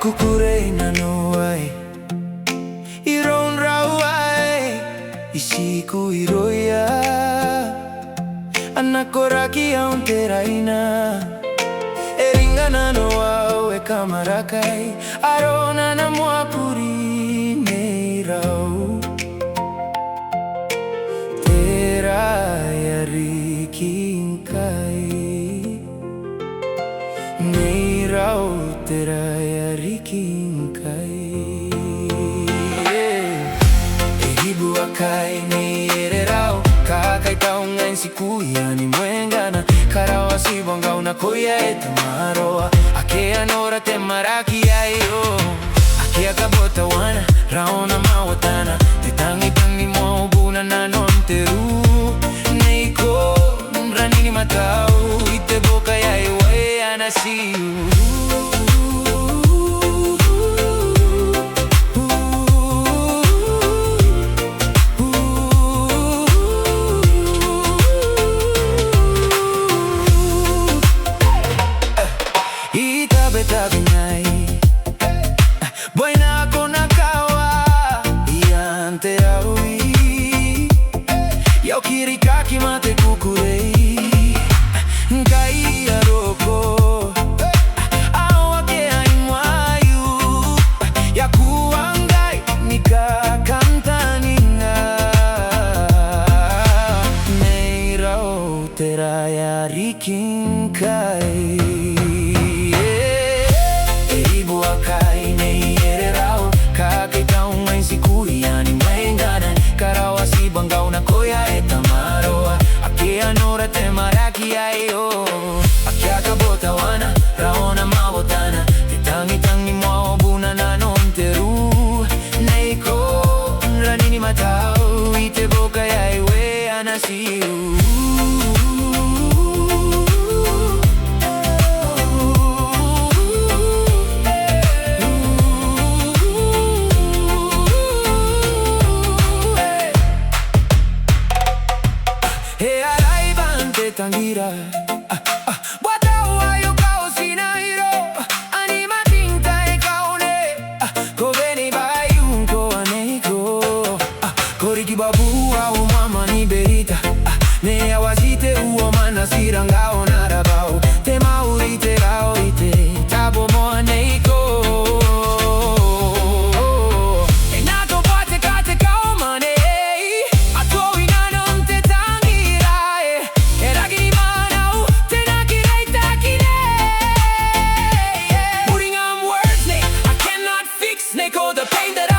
Kukurein nanou iroun raou Isiikuu iroiaa Anakoraki iaon teraina ringa nanou kamarakai aron mwakuri raou teraa riki Ngkai raou teraa riki Ngkai Eribuakaai raou kaakaitau ngai sikuu iaani mwengana ikaraoa sibwangau Nakoia tamaroa akea noora maraki akea kabotawana raona mawatana tetangi mwabuna nanon teruu neiko ranini matau iteboka iroiaa nasiu Kiribati mate Kukurein Ngkai aroko akea imwayu Ngai nikakantaninga raou teraa riki Ngkai Eribuakaai raou kaakaitau ngai sikuu iaani mwengana ikaraoa sibwangau Nakoia tamaroa akea noora maraki akea kabotawana raona mawatana tetangi mwabuna nanon teruu neiko ranini matau iteboka iroiaa nasiu tangira wataua yokao sinahiro anima tinta ekaone koveni bayunko aneiko koriki babu au mama ni berita ne awazite uomana sirangao narabao te mauri terao ite tabo moaneiko the pain that